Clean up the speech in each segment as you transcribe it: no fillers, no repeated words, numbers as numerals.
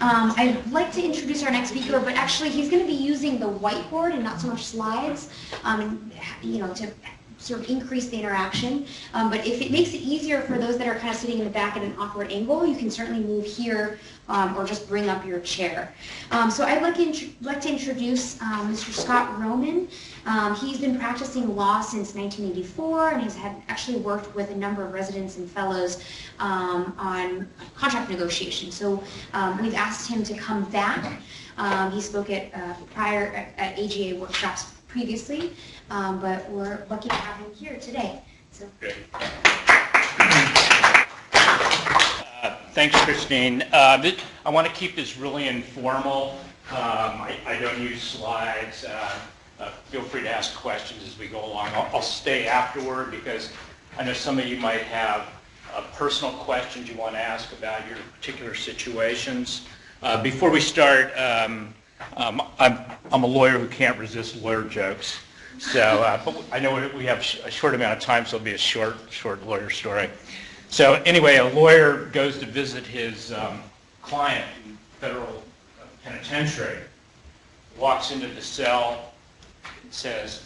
I'd like to introduce our next speaker, but actually he's going to be using the whiteboard and not so much slides, to sort of increase the interaction. But if it makes it easier for those that are kind of sitting in the back at an awkward angle, you can certainly move here or just bring up your chair. So I'd like to introduce Mr. Scott Roman. He's been practicing law since 1984 and has actually worked with a number of residents and fellows on contract negotiation. So we've asked him to come back. He spoke at AGA workshops previously, but we're lucky to have him here today. So. Thanks, Christine. I want to keep this really informal. I don't use slides. Feel free to ask questions as we go along. I'll stay afterward because I know some of you might have personal questions you want to ask about your particular situations. Before we start, I'm a lawyer who can't resist lawyer jokes. So, but I know we have a short amount of time, so it'll be a short lawyer story. So anyway, a lawyer goes to visit his client in federal penitentiary, walks into the cell and says,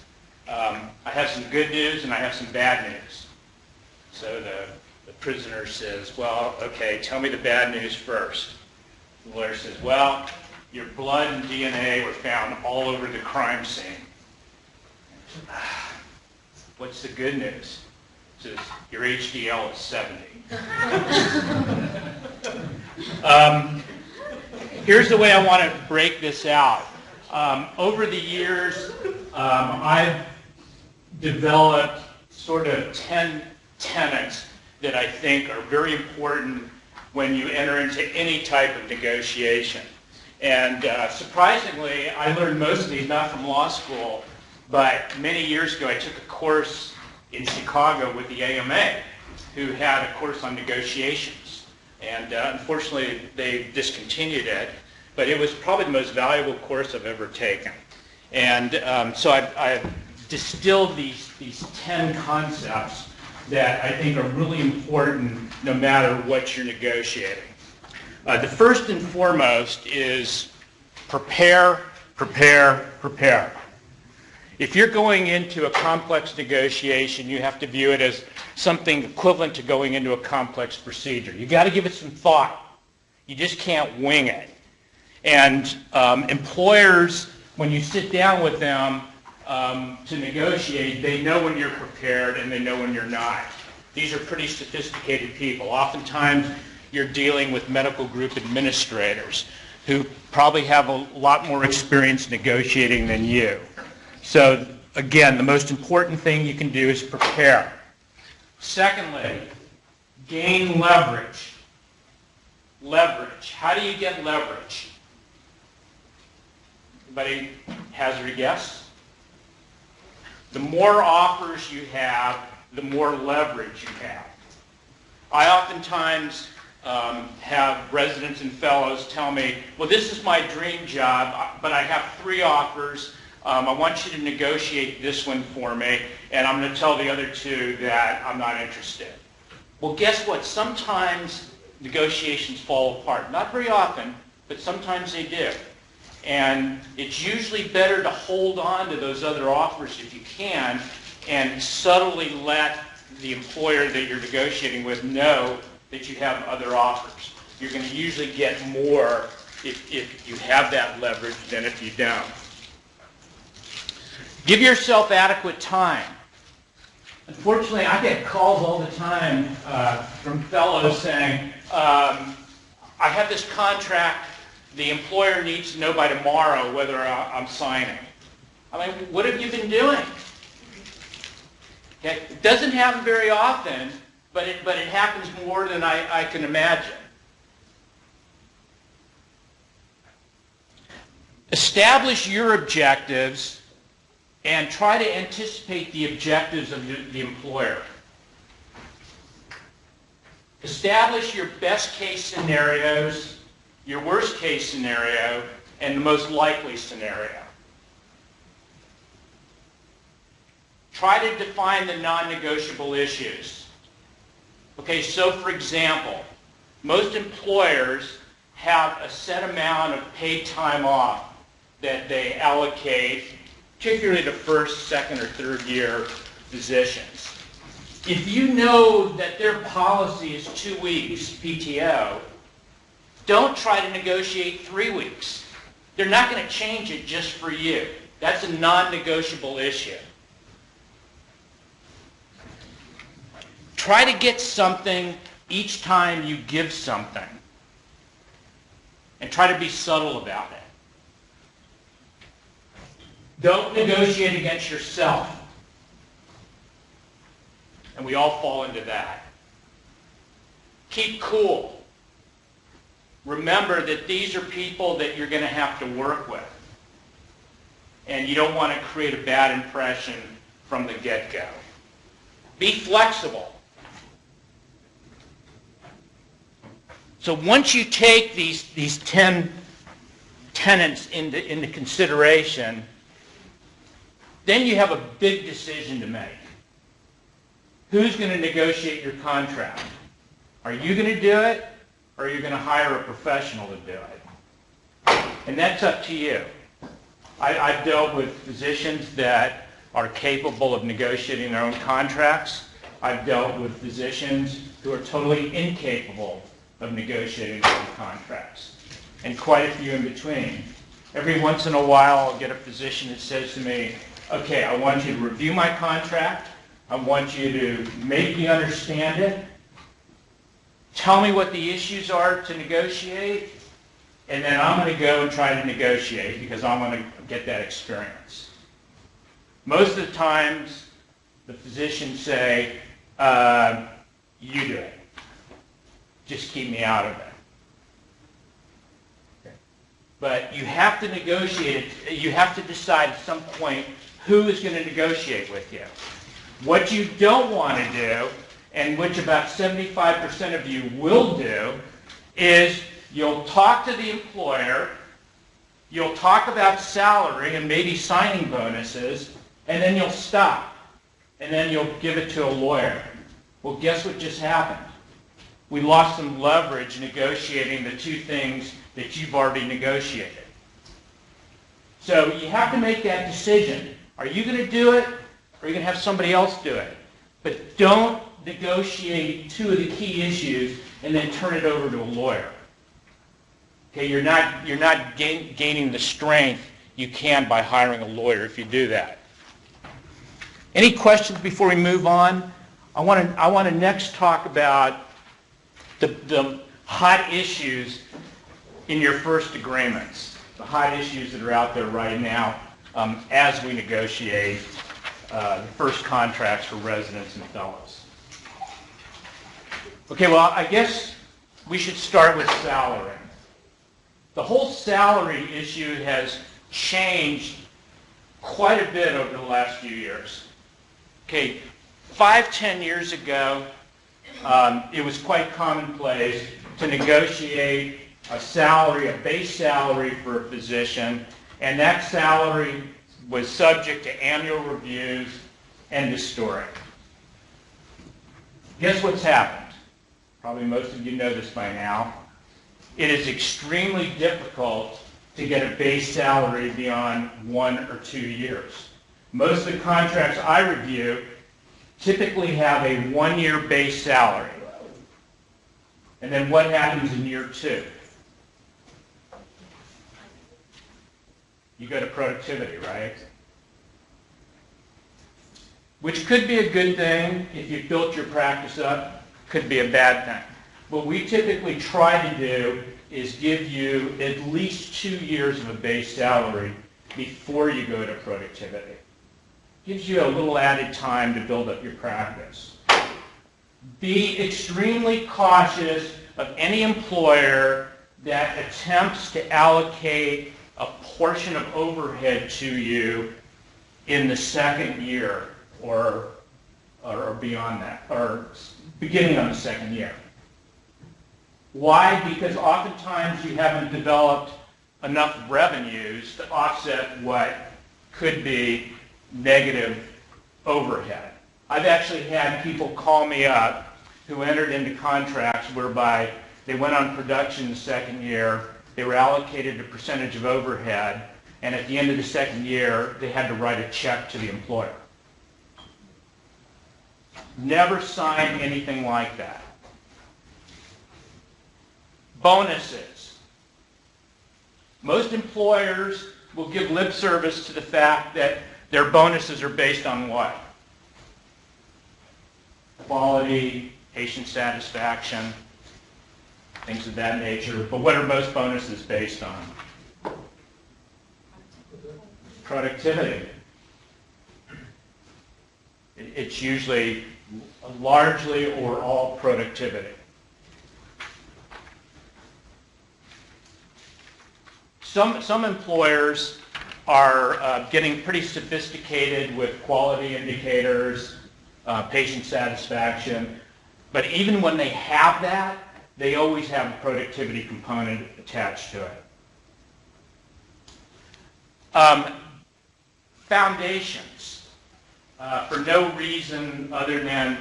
I have some good news and I have some bad news. So the prisoner says, well, okay, tell me the bad news first. The lawyer says, well, your blood and DNA were found all over the crime scene. What's the good news? He says, your HDL is 70. Here's the way I want to break this out. Over the years, I've developed sort of 10 tenets that I think are very important when you enter into any type of negotiation. And surprisingly, I learned most of these not from law school, but many years ago I took a course in Chicago with the AMA, who had a course on negotiations. And unfortunately, they discontinued it, but it was probably the most valuable course I've ever taken. And so I've distilled these 10 concepts that I think are really important no matter what you're negotiating. The first and foremost is prepare, prepare, prepare. If you're going into a complex negotiation, you have to view it as something equivalent to going into a complex procedure. You got to give it some thought. You just can't wing it. And employers, when you sit down with them to negotiate, they know when you're prepared and they know when you're not. These are pretty sophisticated people. Oftentimes, you're dealing with medical group administrators who probably have a lot more experience negotiating than you. So again, the most important thing you can do is prepare. Secondly, gain leverage. Leverage. How do you get leverage? Anybody hazard a guess? The more offers you have, the more leverage you have. I oftentimes have residents and fellows tell me, well, this is my dream job, but I have 3 offers. I want you to negotiate this one for me, and I'm going to tell the other 2 that I'm not interested. Well, guess what? Sometimes negotiations fall apart. Not very often, but sometimes they do. And it's usually better to hold on to those other offers if you can and subtly let the employer that you're negotiating with know that you have other offers. You're going to usually get more if you have that leverage than if you don't. Give yourself adequate time. Unfortunately, I get calls all the time from fellows saying, I have this contract, the employer needs to know by tomorrow whether I'm signing. I mean, what have you been doing? Okay? It doesn't happen very often, but it happens more than I can imagine. Establish your objectives and try to anticipate the objectives of the employer. Establish your best case scenarios, your worst case scenario, and the most likely scenario. Try to define the non-negotiable issues. Okay, so for example, most employers have a set amount of paid time off that they allocate, particularly to first, second, or third year physicians. If you know that their policy is 2 weeks PTO, don't try to negotiate 3 weeks. They're not going to change it just for you. That's a non-negotiable issue. Try to get something each time you give something. And try to be subtle about it. Don't negotiate against yourself. And we all fall into that. Keep cool. Remember that these are people that you're going to have to work with. And you don't want to create a bad impression from the get-go. Be flexible. So once you take these 10 tenets into consideration, then you have a big decision to make. Who's going to negotiate your contract? Are you going to do it, or are you going to hire a professional to do it? And that's up to you. I've dealt with physicians that are capable of negotiating their own contracts. I've dealt with physicians who are totally incapable of negotiating their own contracts, and quite a few in between. Every once in a while, I'll get a physician that says to me, okay, I want you to review my contract. I want you to make me understand it. Tell me what the issues are to negotiate, and then I'm going to go and try to negotiate because I want to get that experience. Most of the times, the physicians say, you do it. Just keep me out of it. Okay. But you have to negotiate it. You have to decide at some point who is going to negotiate with you. What you don't want to do, and which about 75% of you will do, is you'll talk to the employer, you'll talk about salary and maybe signing bonuses, and then you'll stop. And then you'll give it to a lawyer. Well, guess what just happened? We lost some leverage negotiating the two things that you've already negotiated. So you have to make that decision. Are you going to do it, or are you going to have somebody else do it? But don't negotiate two of the key issues and then turn it over to a lawyer. Okay, you're not gaining the strength you can by hiring a lawyer if you do that. Any questions before we move on? I want to next talk about the hot issues in your first agreements, the hot issues that are out there right now as we negotiate the first contracts for residents and fellows. Okay, well, I guess we should start with salary. The whole salary issue has changed quite a bit over the last few years. Okay, 5-10 years ago, it was quite commonplace to negotiate a salary, a base salary for a physician, and that salary was subject to annual reviews and historic. Guess what's happened? Probably most of you know this by now. It is extremely difficult to get a base salary beyond 1 or 2 years. Most of the contracts I review typically have a 1-year base salary. And then what happens in year 2? You go to productivity, right? Which could be a good thing if you built your practice up, could be a bad thing. What we typically try to do is give you at least 2 years of a base salary before you go to productivity. Gives you a little added time to build up your practice. Be extremely cautious of any employer that attempts to allocate a portion of overhead to you in the second year or beyond that, or beginning on the second year. Why? Because oftentimes you haven't developed enough revenues to offset what could be negative overhead. I've actually had people call me up who entered into contracts whereby They went on production the second year. They were allocated a percentage of overhead, and at the end of the second year, they had to write a check to the employer. Never sign anything like that. Bonuses. Most employers will give lip service to the fact that their bonuses are based on what? Quality, patient satisfaction, things of that nature. But what are most bonuses based on? Productivity. It's usually largely or all productivity. Some employers are getting pretty sophisticated with quality indicators, patient satisfaction, but even when they have that, they always have a productivity component attached to it. Foundations. For no reason other than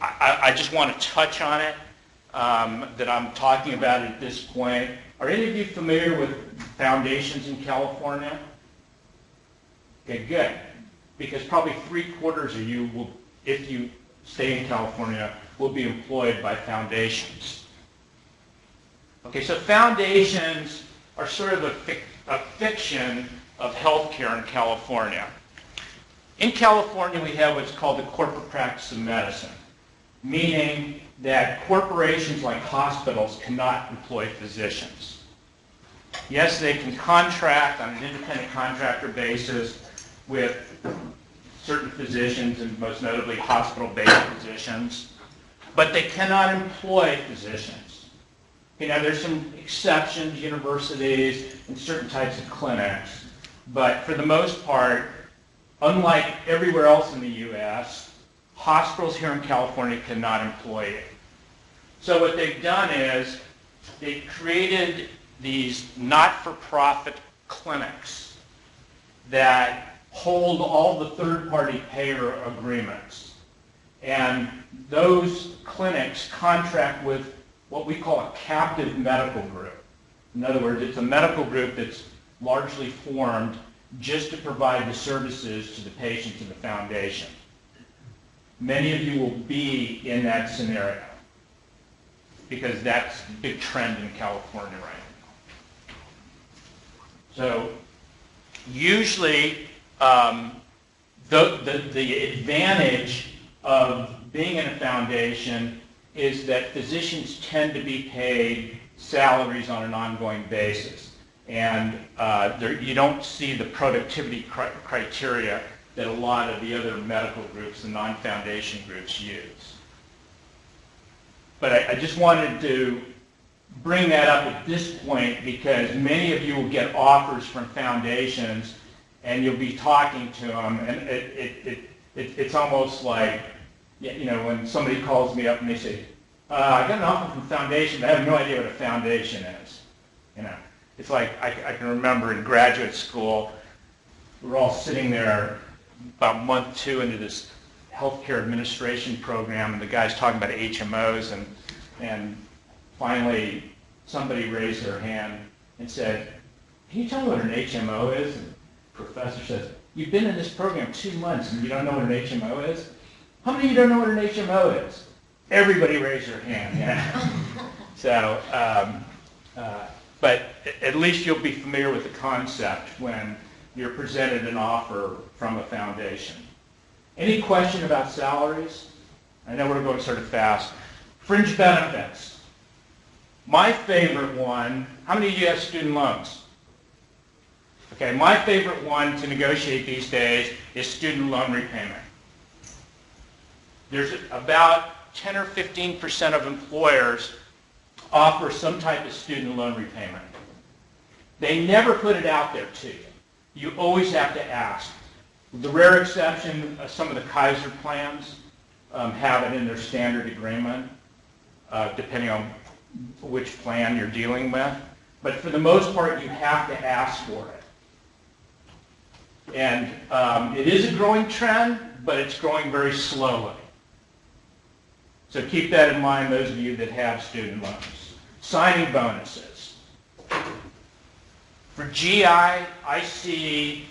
I just want to touch on it, that I'm talking about at this point. Are any of you familiar with foundations in California? Okay, good. Because probably 3/4 of you will, if you stay in California, will be employed by foundations. Okay, so foundations are sort of a fiction of healthcare in California. In California, we have what's called the corporate practice of medicine, meaning that corporations like hospitals cannot employ physicians. Yes, they can contract on an independent contractor basis with certain physicians, and most notably hospital-based physicians, but they cannot employ physicians. You know, there's some exceptions, universities, and certain types of clinics, but for the most part, unlike everywhere else in the U.S., hospitals here in California cannot employ it. So what they've done is they've created these not-for-profit clinics that hold all the third-party payer agreements. And those clinics contract with what we call a captive medical group. In other words, it's a medical group that's largely formed just to provide the services to the patients of the foundation. Many of you will be in that scenario because that's a big trend in California right now. So usually the advantage of being in a foundation is that physicians tend to be paid salaries on an ongoing basis. And you don't see the productivity criteria that a lot of the other medical groups, the non-foundation groups, use. But I just wanted to bring that up at this point because many of you will get offers from foundations and you'll be talking to them, and it's almost like, you know, when somebody calls me up and they say, I got an offer from foundation, but I have no idea what a foundation is. You know, it's like I can remember in graduate school, we were all sitting there about month 2 into this healthcare administration program, and the guy's talking about HMOs, and finally somebody raised their hand and said, can you tell me what an HMO is? And the professor says, you've been in this program 2 months and you don't know what an HMO is? How many of you don't know what an HMO is? Everybody raised their hand. Yeah. So, but at least you'll be familiar with the concept when you're presented an offer from a foundation. Any question about salaries? I know we're going sort of fast. Fringe benefits. My favorite one, how many of you have student loans? Okay, my favorite one to negotiate these days is student loan repayment. There's about 10 or 15% of employers offer some type of student loan repayment. They never put it out there to you. You always have to ask. The rare exception, some of the Kaiser plans have it in their standard agreement, depending on which plan you're dealing with. But for the most part, you have to ask for it. And it is a growing trend, but it's growing very slowly. So keep that in mind, those of you that have student loans. Signing bonuses. For GI, I see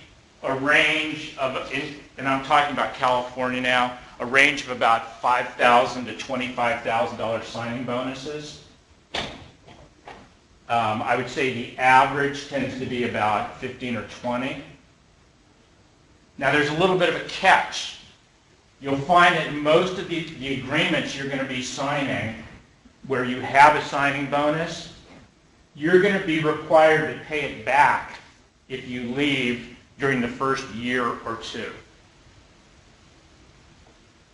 a range of, and I'm talking about California now, a range of about $5,000 to $25,000 signing bonuses. I would say the average tends to be about 15 or 20. Now there's a little bit of a catch. You'll find that most of the agreements you're going to be signing where you have a signing bonus, you're going to be required to pay it back if you leave during the first year or two.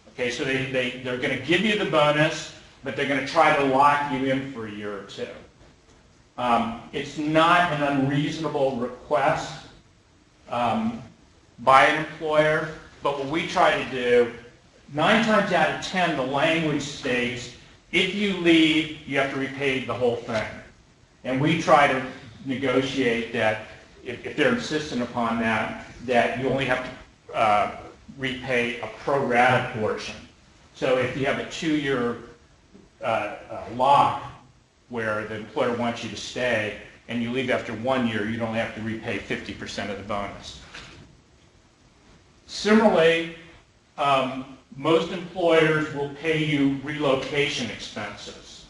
Okay, so they're going to give you the bonus, but they're going to try to lock you in for a year or two. It's not an unreasonable request by an employer, but what we try to do, 9 times out of 10, the language states, if you leave, you have to repay the whole thing. And we try to negotiate that, if they're insistent upon that, that you only have to repay a pro rata portion. So if you have a 2-year lock where the employer wants you to stay and you leave after 1 year, you'd only have to repay 50% of the bonus. Similarly, most employers will pay you relocation expenses.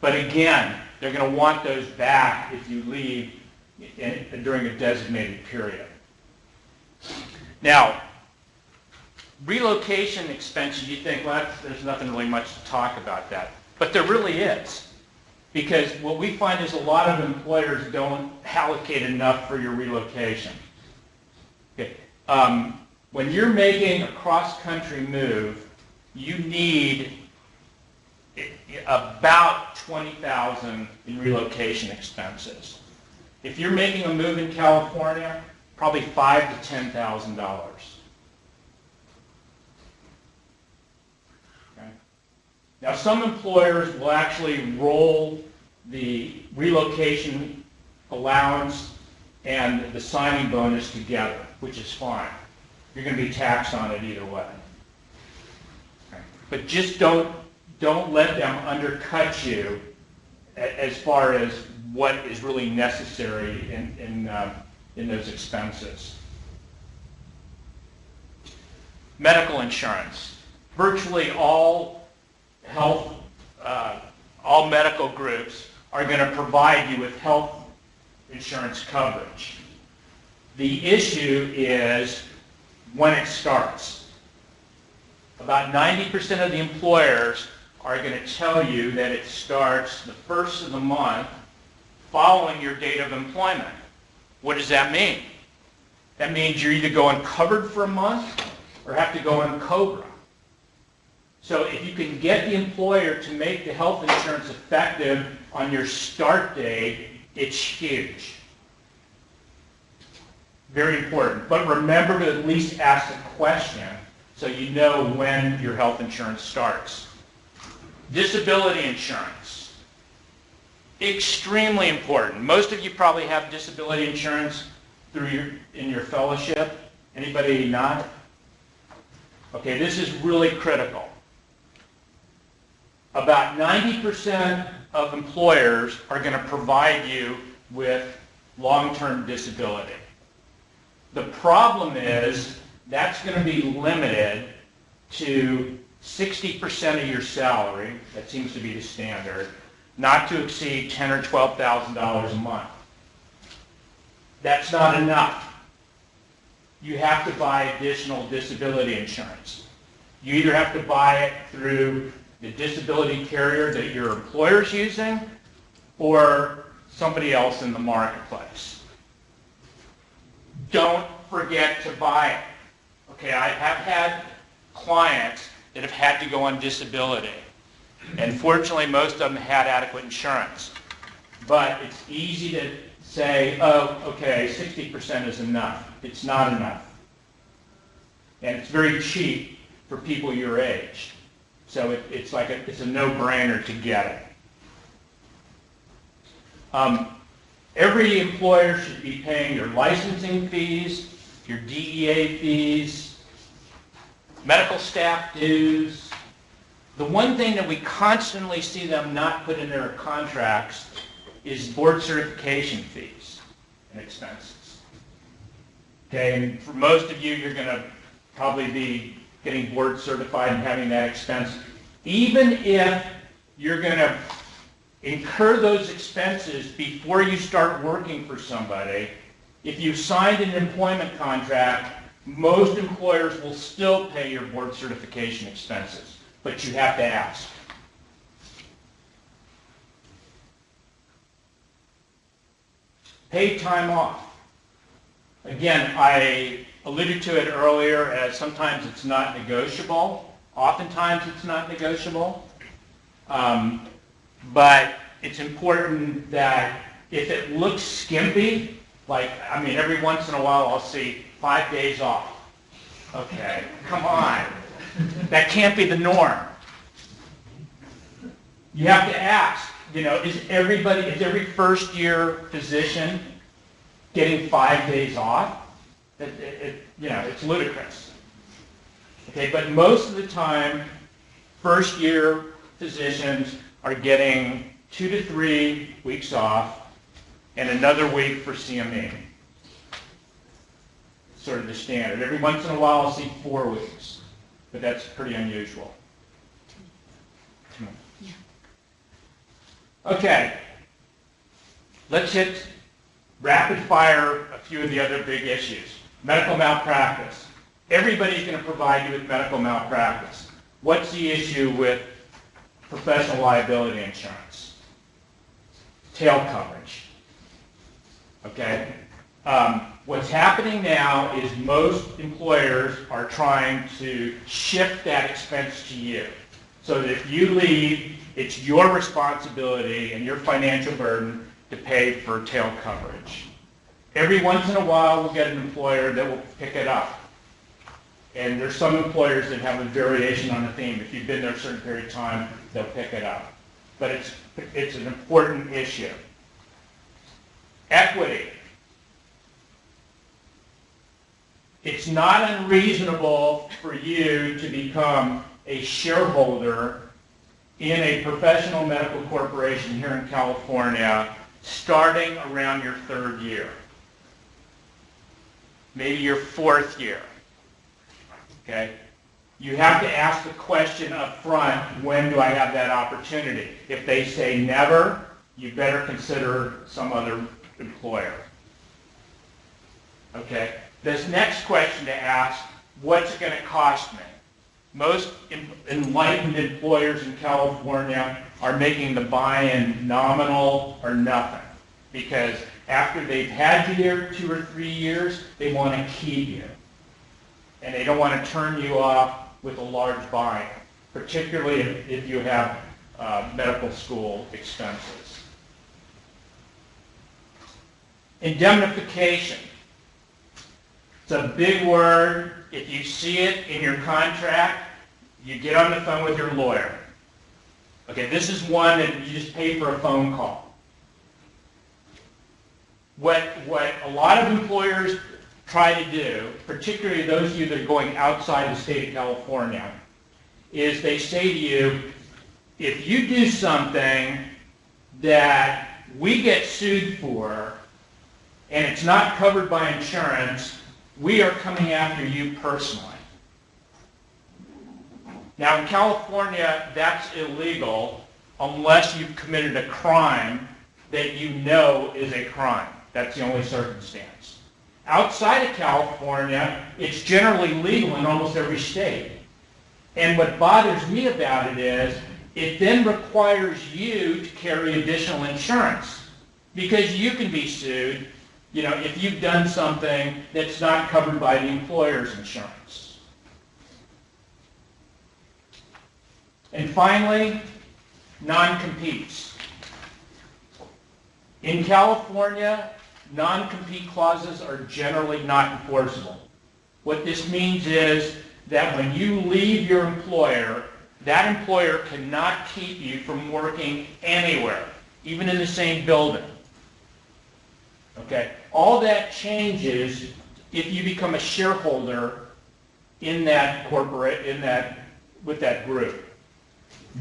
But again, they're going to want those back if you leave during a designated period. Now, relocation expenses, you think, well, there's nothing really much to talk about that. But there really is. Because what we find is a lot of employers don't allocate enough for your relocation. Okay. When you're making a cross-country move, you need about $20,000 in relocation expenses. If you're making a move in California, probably $5,000 to $10,000. Okay. Now, some employers will actually roll the relocation allowance and the signing bonus together, which is fine. You're going to be taxed on it either way. Okay. But just don't let them undercut you as far as what is really necessary in those expenses. Medical insurance. Virtually all all medical groups are going to provide you with health insurance coverage. The issue is when it starts. About 90% of the employers are going to tell you that it starts the first of the month following your date of employment. What does that mean? That means you're either going covered for a month or have to go on COBRA. So if you can get the employer to make the health insurance effective on your start date, it's huge. Very important. But remember to at least ask a question so you know when your health insurance starts. Disability insurance. Extremely important. Most of you probably have disability insurance in your fellowship. Anybody not? Okay, this is really critical. About 90% of employers are going to provide you with long-term disability. The problem is that's going to be limited to 60% of your salary. That seems to be the standard, not to exceed $10,000 or $12,000 a month. That's not enough. You have to buy additional disability insurance. You either have to buy it through the disability carrier that your employer's using or somebody else in the marketplace. Don't forget to buy it. Okay, I have had clients that have had to go on disability. And fortunately, most of them had adequate insurance. But it's easy to say, oh, okay, 60% is enough. It's not enough. And it's very cheap for people your age. So it's a no-brainer to get it. Every employer should be paying your licensing fees, your DEA fees, medical staff dues, The one thing that we constantly see them not put in their contracts is board certification fees and expenses. Okay, and for most of you, you're going to probably be getting board certified and having that expense. Even if you're going to incur those expenses before you start working for somebody, if you signed an employment contract, most employers will still pay your board certification expenses, but you have to ask. Paid time off. Again, I alluded to it earlier as sometimes it's not negotiable. Oftentimes it's not negotiable. But it's important that if it looks skimpy, like, I mean, every once in a while I'll see 5 days off. Okay, come on. That can't be the norm. You have to ask, you know, is every first year physician getting 5 days off? You know, it's ludicrous. Okay, but most of the time, first year physicians are getting 2 to 3 weeks off and another week for CME. Sort of the standard. Every once in a while I'll see 4 weeks, but that's pretty unusual. Okay, let's hit rapid fire a few of the other big issues. Medical malpractice. Everybody's going to provide you with medical malpractice. What's the issue with professional liability insurance? Tail coverage. Okay? What's happening now is most employers are trying to shift that expense to you. So that if you leave, it's your responsibility and your financial burden to pay for tail coverage. Every once in a while, we'll get an employer that will pick it up. And there's some employers that have a variation on the theme. If you've been there a certain period of time, they'll pick it up. But it's an important issue. Equity. It's not unreasonable for you to become a shareholder in a professional medical corporation here in California starting around your 3rd year, maybe your 4th year. Okay? You have to ask the question up front, when do I have that opportunity? If they say never, you better consider some other employer. Okay? This next question to ask, what's it going to cost me? Most enlightened employers in California are making the buy-in nominal or nothing, because after they've had you here 2 or 3 years, they want to keep you. And they don't want to turn you off with a large buy-in, particularly if you have medical school expenses. Indemnification. It's a big word. If you see it in your contract, you get on the phone with your lawyer. Okay, this is one that you just pay for a phone call. What a lot of employers try to do, particularly those of you that are going outside the state of California, is they say to you, if you do something that we get sued for and it's not covered by insurance, we are coming after you personally. Now in California, that's illegal unless you've committed a crime that you know is a crime. That's the only circumstance. Outside of California, it's generally legal in almost every state. And what bothers me about it is, it then requires you to carry additional insurance, because you can be sued, you know, if you've done something that's not covered by the employer's insurance. And finally, non-competes. In California, non-compete clauses are generally not enforceable. What this means is that when you leave your employer, that employer cannot keep you from working anywhere, even in the same building. Okay? All that changes if you become a shareholder in that with that group.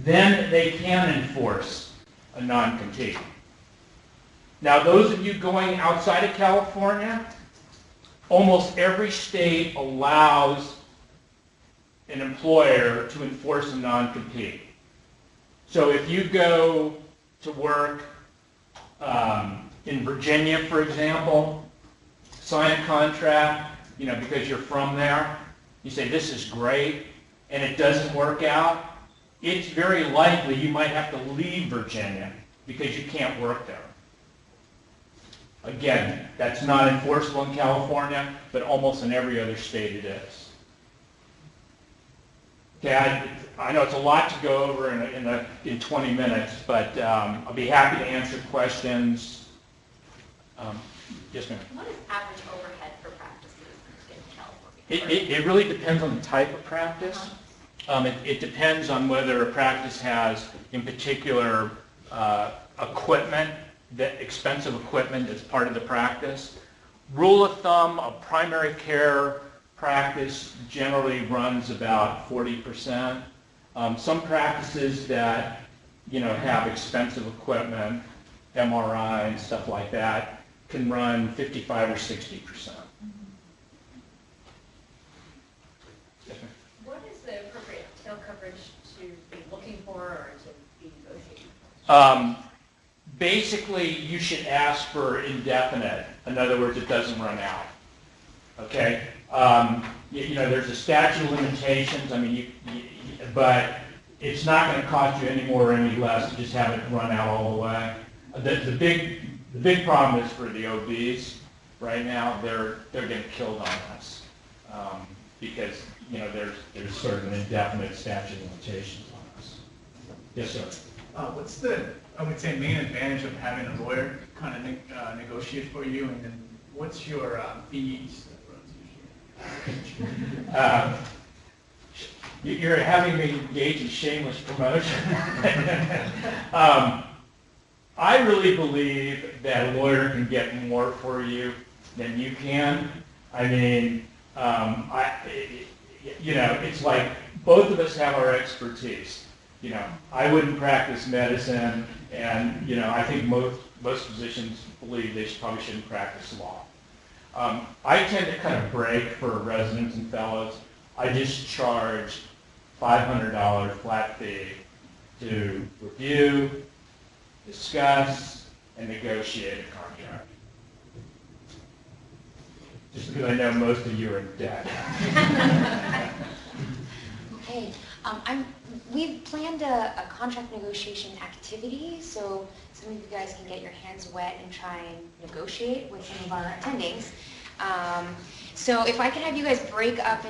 then they can enforce a non-compete. Now, those of you going outside of California, almost every state allows an employer to enforce a non-compete. So if you go to work in Virginia, for example, sign a contract, because you're from there, you say, this is great, and it doesn't work out, it's very likely you might have to leave Virginia because you can't work there. Again, that's not enforceable in California, but almost in every other state it is. Okay, I know it's a lot to go over in 20 minutes, but I'll be happy to answer questions. Yes, ma'am. What is average overhead for practices in California? It really depends on the type of practice. It depends on whether a practice has, in particular, equipment, that expensive equipment that's part of the practice. Rule of thumb, a primary care practice generally runs about 40%. Some practices that have expensive equipment, MRI and stuff like that, can run 55 or 60%. What is the appropriate tail coverage to be looking for or to be negotiating? Basically, you should ask for indefinite. In other words, it doesn't run out. Okay? There's a statute of limitations. I mean, but it's not going to cost you any more or any less to just have it run out all the way. The big problem is for the OBs right now. They're getting killed on us because there's sort of an indefinite statute of limitations on us. Yes, sir. What's the, I would say, main advantage of having a lawyer kind of negotiate for you, and then what's your fees that runs usually? You're having me engage in shameless promotion. I really believe that a lawyer can get more for you than you can. I mean, it's like both of us have our expertise. I wouldn't practice medicine, and I think most physicians believe they probably shouldn't practice law. I tend to kind of break for residents and fellows. I just charge $500 flat fee to review, discuss, and negotiate a contract. Just because I know most of you are in debt. Okay, we've planned a contract negotiation activity, so some of you guys can get your hands wet and try and negotiate with some of our attendings. So if I could have you guys break up